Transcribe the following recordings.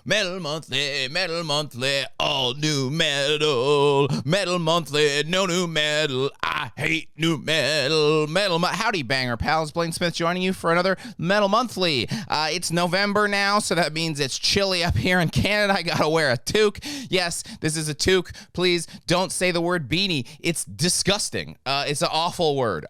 Metal Monthly, all new metal. Metal Monthly, no new metal. I hate new metal. Howdy, banger pals. Blayne Smith joining you for another Metal Monthly. It's November now, so that means it's chilly up here in Canada. I gotta wear a toque. Yes, this is a toque. Please don't say the word beanie. It's disgusting. It's an awful word.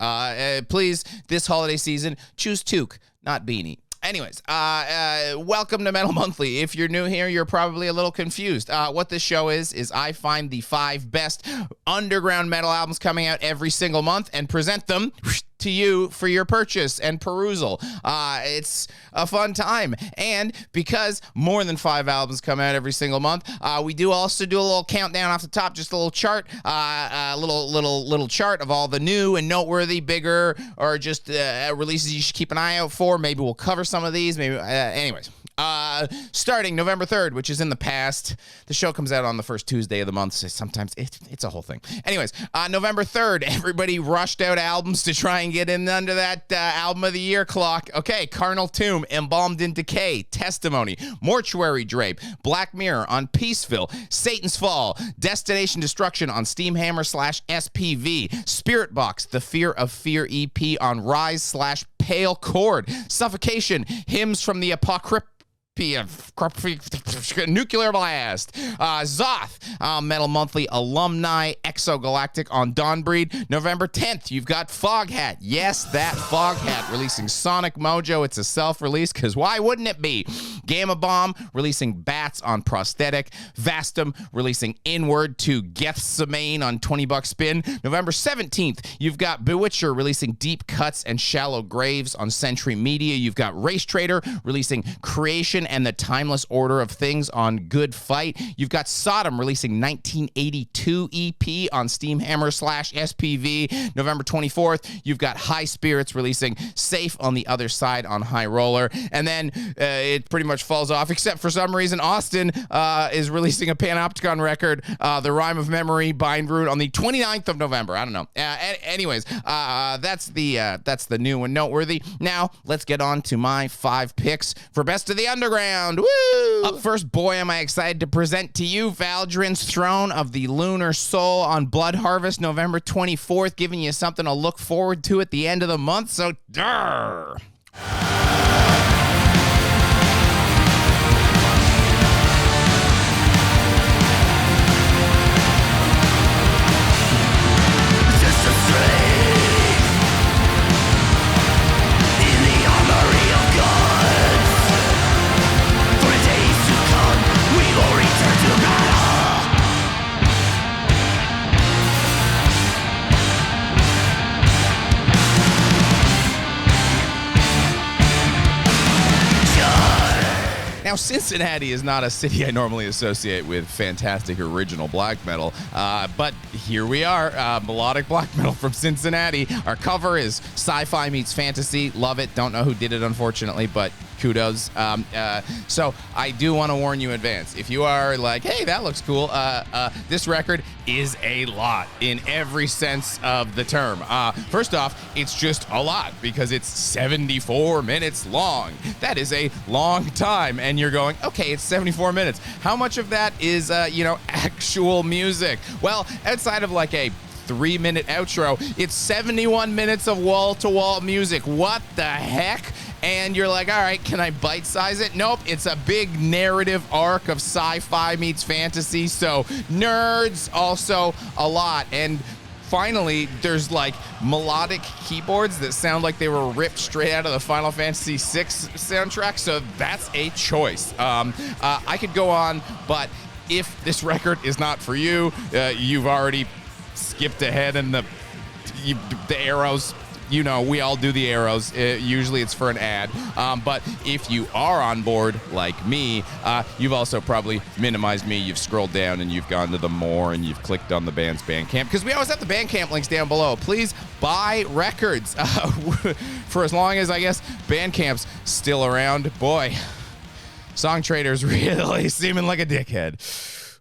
Please, this holiday season, choose toque, not beanie. Anyways, welcome to Metal Monthly. If you're new here, you're probably a little confused. What this show is I find the 5 best underground metal albums coming out every single month and present them to you for your purchase and perusal. It's a fun time. And because more than 5 albums come out every single month, we do also do a little countdown off the top, just a little chart, a little chart of all the new and noteworthy, bigger, or just releases you should keep an eye out for. Maybe we'll cover some of these. Maybe, anyways. Starting November 3rd, which is in the past. The show comes out on the first Tuesday of the month, so sometimes it's a whole thing. Anyways, November 3rd, everybody rushed out albums to try and get in under that album of the year clock. Okay, Carnal Tomb, Embalmed in Decay, Testimony, Mortuary Drape, Black Mirror on Peaceville, Satan's Fall, Destination Destruction on Steamhammer/SPV, Spirit Box, The Fear of Fear EP on Rise/Pale Chord, Suffocation, Hymns from the Apocrypha, Nuclear Blast, Zoth, Metal Monthly Alumni, Exogalactic on Dawnbreed. November 10th, you've got Foghat. Yes, that Foghat releasing Sonic Mojo. It's a self-release, because why wouldn't it be? Gamma Bomb releasing Bats on Prosthetic. Vastum releasing Inward to Gethsemane on $20 spin. November 17th, you've got Bewitcher releasing Deep Cuts and Shallow Graves on Century Media. You've got Race Trader releasing Creation and the Timeless Order of Things on Good Fight. You've got Sodom releasing 1982 EP on Steamhammer/SPV. November 24th, you've got High Spirits releasing Safe on the Other Side on High Roller. And then it pretty much falls off, except for some reason Austin is releasing a Panopticon record, The Rhyme of Memory, Bind Root, on the 29th of November. I don't know. Anyways, that's the new and noteworthy. Now, let's get on to my 5 picks for Best of the Underground. Woo! Up first, boy, am I excited to present to you Valdrin's Throne of the Lunar Soul on Blood Harvest, November 24th, giving you something to look forward to at the end of the month, so durr! Now, Cincinnati is not a city I normally associate with fantastic original black metal, but here we are, melodic black metal from Cincinnati. Our cover is sci-fi meets fantasy. Love it. Don't know who did it, unfortunately, but kudos. So I do want to warn you in advance. If you are like, hey, that looks cool, this record is a lot in every sense of the term. First off, it's just a lot because it's 74 minutes long. That is a long time. And you're going, okay, it's 74 minutes. How much of that is, actual music? Well, outside of like a 3-minute outro, it's 71 minutes of wall-to-wall music. What the heck? And you're like, all right, can I bite-size it? Nope, it's a big narrative arc of sci-fi meets fantasy, so nerds also a lot. And finally, there's like melodic keyboards that sound like they were ripped straight out of the Final Fantasy VI soundtrack, so that's a choice. I could go on, but if this record is not for you, you've already skipped ahead and the arrows, you know, we all do the arrows. Usually it's for an ad. But if you are on board like me, you've also probably minimized me. You've scrolled down and you've gone to the more and you've clicked on the band's Bandcamp, because we always have the Bandcamp links down below. Please buy records for as long as, I guess, Bandcamp's still around. Boy, Song Trader's really seeming like a dickhead.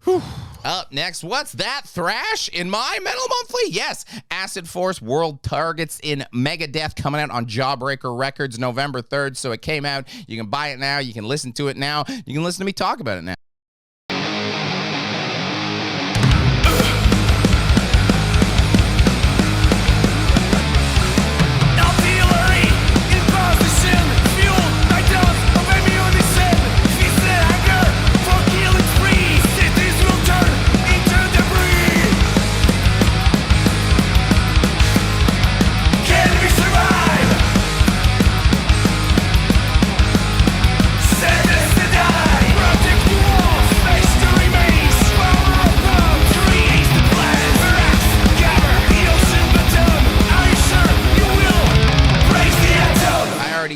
Whew. Up next, what's that? Thrash in my Metal Monthly? Yes, Acid Force World Targets in Megadeath coming out on Jawbreaker Records November 3rd. So it came out. You can buy it now. You can listen to it now. You can listen to me talk about it now.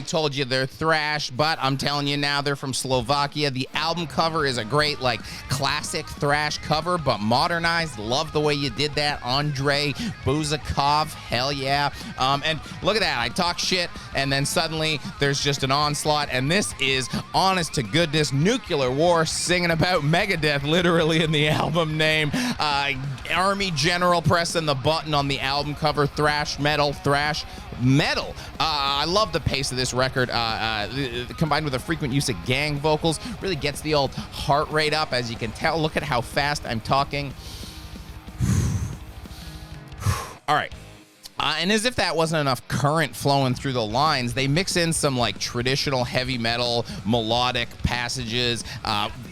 Told you they're thrash, but I'm telling you now, they're from Slovakia. The album cover is a great, like, classic thrash cover, but modernized. Love the way you did that. Andrei Buzakov, hell yeah. And look at that, I talk shit, and then suddenly there's just an onslaught, and this is, honest to goodness, Nuclear War singing about Megadeath, literally in the album name. Army General pressing the button on the album cover, thrash metal. I love the pace of this record, combined with a frequent use of gang vocals, really gets the old heart rate up. As you can tell, look at how fast I'm talking. All right. And as if that wasn't enough current flowing through the lines, they mix in some like traditional heavy metal melodic passages,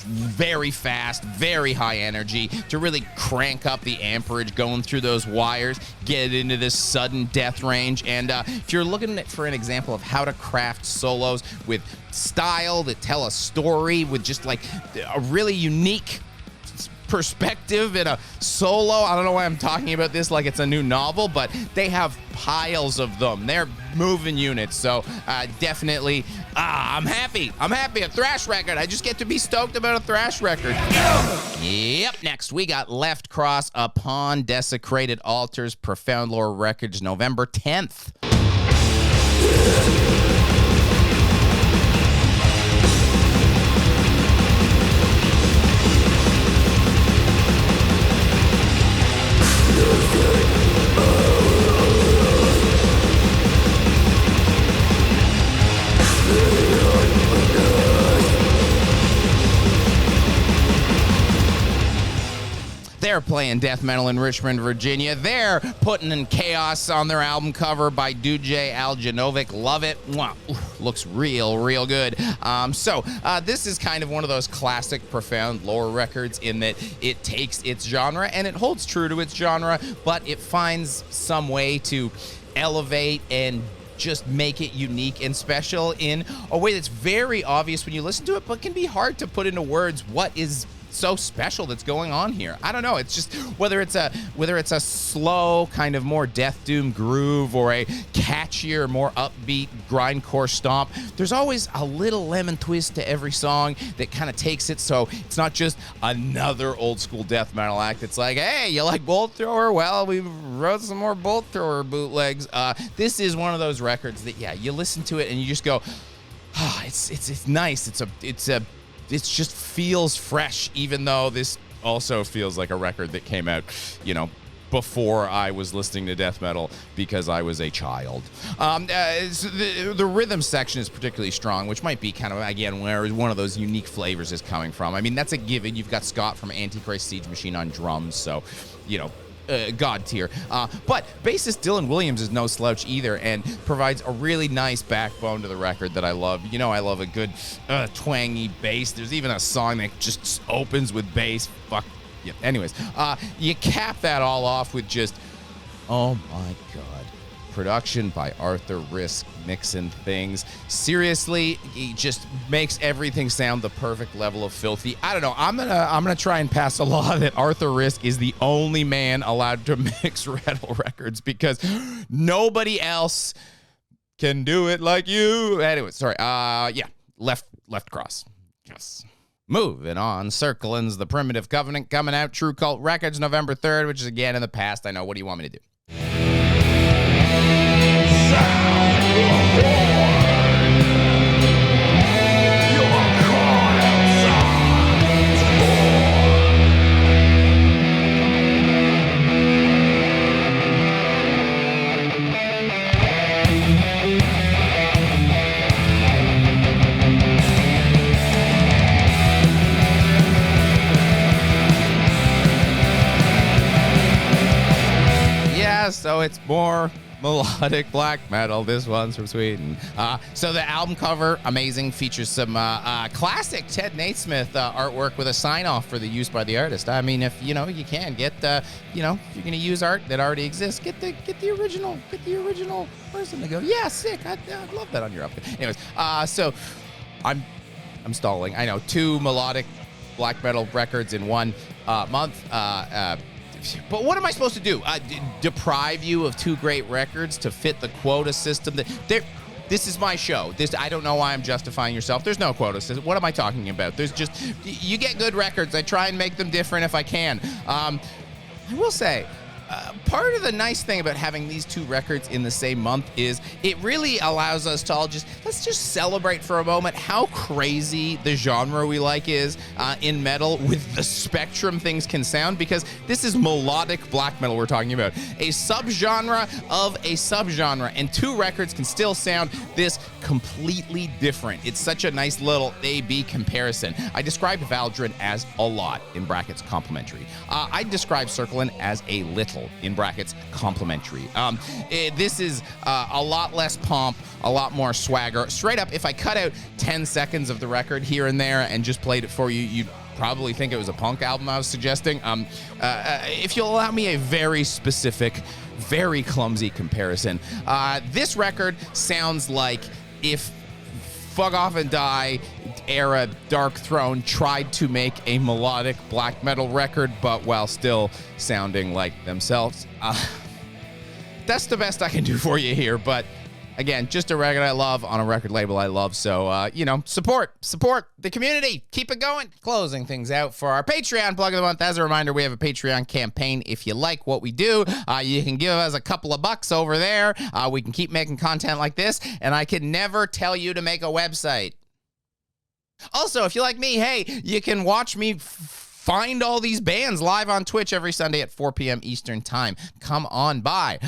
very fast, very high energy to really crank up the amperage going through those wires, get into this sudden death range. And if you're looking for an example of how to craft solos with style that tell a story with just like a really unique perspective in a solo, I don't know why I'm talking about this like it's a new novel, but they have piles of them. They're moving units, so definitely I'm happy. A thrash record. I just get to be stoked about a thrash record. Yep. Next we got Left Cross Upon Desecrated Altars, Profound Lore Records, November 10th. They're playing death metal in Richmond, Virginia. They're putting in chaos on their album cover by Duje Aljanovic. Love it. Wow. Looks real good. This is kind of one of those classic Profound Lore records in that it takes its genre and it holds true to its genre, but it finds some way to elevate and just make it unique and special in a way that's very obvious when you listen to it, but can be hard to put into words what is so special that's going on here. I don't know. It's just whether it's a slow kind of more death doom groove or a catchier, more upbeat grindcore stomp. There's always a little lemon twist to every song that kind of takes it so it's not just another old school death metal act. It's like, hey, you like Bolt Thrower? Well, we wrote some more Bolt Thrower bootlegs. This is one of those records that you listen to it and you just go, it's nice. It just feels fresh, even though this also feels like a record that came out, before I was listening to death metal because I was a child. The rhythm section is particularly strong, which might be kind of, again, where one of those unique flavors is coming from. I mean, that's a given. You've got Scott from Antichrist Siege Machine on drums, so, God tier. But bassist Dylan Williams is no slouch either and provides a really nice backbone to the record that I love. I love a good twangy bass. There's even a song that just opens with bass. Fuck. Yeah. Anyways, you cap that all off with just, oh my God. Production by Arthur Risk, mixing things. Seriously, he just makes everything sound the perfect level of filthy. I don't know. I'm gonna try and pass a law that Arthur Risk is the only man allowed to mix metal records because nobody else can do it like you. Anyway, sorry. Left Cross. Yes. Moving on, Cirkeln's The Primitive Covenant coming out, True Cult Records, November 3rd, which is again in the past. I know. What do you want me to do? so it's more melodic black metal. This one's from Sweden. So the album cover, amazing, features some classic Ted Naismith artwork with a sign-off for the use by the artist. I mean, if you can get if you're gonna use art that already exists, get the original person to go, yeah, sick. I'd love that on your album. Anyways, so I'm stalling. I know 2 melodic black metal records in 1 month. But what am I supposed to do? Deprive you of 2 great records to fit the quota system? This is my show. I don't know why I'm justifying yourself. There's no quota system. What am I talking about? There's just, you get good records. I try and make them different if I can. I will say, part of the nice thing about having these 2 records in the same month is it really allows us to all let's just celebrate for a moment how crazy the genre we like is in metal with the spectrum things can sound, because this is melodic black metal we're talking about. A subgenre of a subgenre, and 2 records can still sound this completely different. It's such a nice little A-B comparison. I described Valdrin as a lot, in brackets, complimentary. I describe Cirkeln as a little, in brackets, complimentary. This is a lot less pomp, a lot more swagger. Straight up, if I cut out 10 seconds of the record here and there and just played it for you, you'd probably think it was a punk album I was suggesting. If you'll allow me a very specific, very clumsy comparison, this record sounds like if Fuck Off and Die era Dark Throne tried to make a melodic black metal record, but while still sounding like themselves. That's the best I can do for you here, but again, just a record I love on a record label I love. So, support the community. Keep it going. Closing things out for our Patreon plug of the month. As a reminder, we have a Patreon campaign. If you like what we do, you can give us a couple of bucks over there. We can keep making content like this, and I can never tell you to make a website. Also, if you like me, hey, you can watch me find all these bands live on Twitch every Sunday at 4 p.m. Eastern Time. Come on by.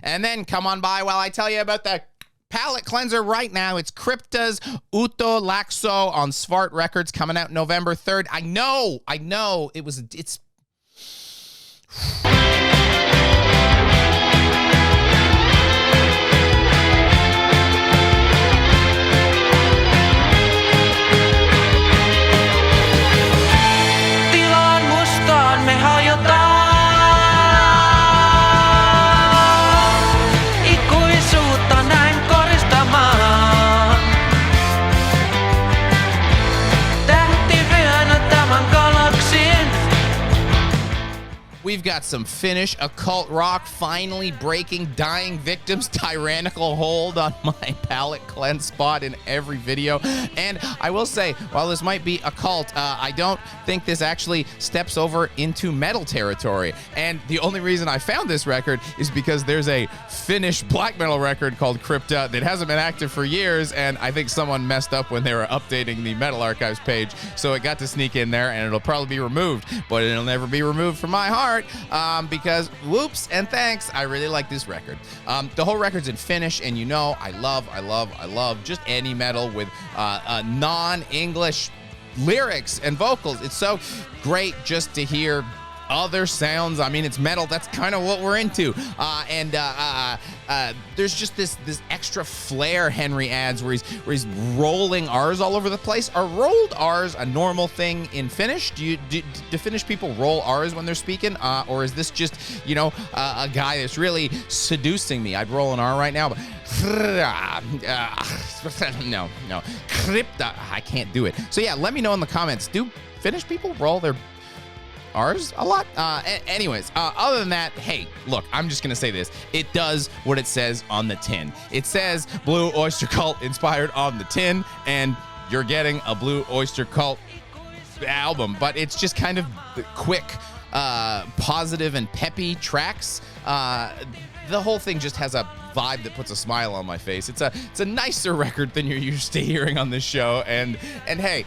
And then come on by while I tell you about the palette cleanser right now. It's Krypta's Outo Laakso on Svart Records, coming out November 3rd. I know. It's... We've got some Finnish occult rock finally breaking Dying Victim's tyrannical hold on my palette cleanse spot in every video. And I will say, while this might be occult, I don't think this actually steps over into metal territory. And the only reason I found this record is because there's a Finnish black metal record called Krypta that hasn't been active for years, and I think someone messed up when they were updating the Metal Archives page, so it got to sneak in there, and it'll probably be removed, but it'll never be removed from my heart. Because whoops and thanks, I really like this record. The whole record's in Finnish, and I love just any metal with non-English lyrics and vocals. It's so great just to hear other sounds. I mean, it's metal. That's kind of what we're into. There's just this extra flair Henry adds where he's rolling R's all over the place. Are rolled R's a normal thing in Finnish? Do Finnish people roll R's when they're speaking? Or is this just, a guy that's really seducing me? I'd roll an R right now, but no. Krypta, I can't do it. So yeah, let me know in the comments. Do Finnish people roll their R's a lot? Anyways, other than that, hey, look, I'm just gonna say this. It does what it says on the tin. It says Blue Oyster Cult inspired on the tin, and you're getting a Blue Oyster Cult album, but it's just kind of quick, positive and peppy tracks. The whole thing just has a vibe that puts a smile on my face. It's a nicer record than you're used to hearing on this show, and hey,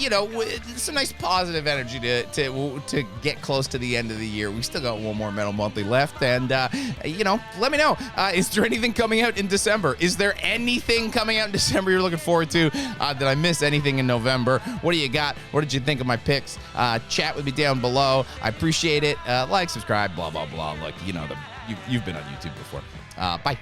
it's a nice positive energy to get close to the end of the year. We still got one more Metal Monthly left, and let me know. Is there anything coming out in December? Is there anything coming out in December you're looking forward to? Did I miss anything in November? What do you got? What did you think of my picks? Chat with me down below. I appreciate it. Like, subscribe, blah blah blah. Like the you've been on YouTube before. Bye.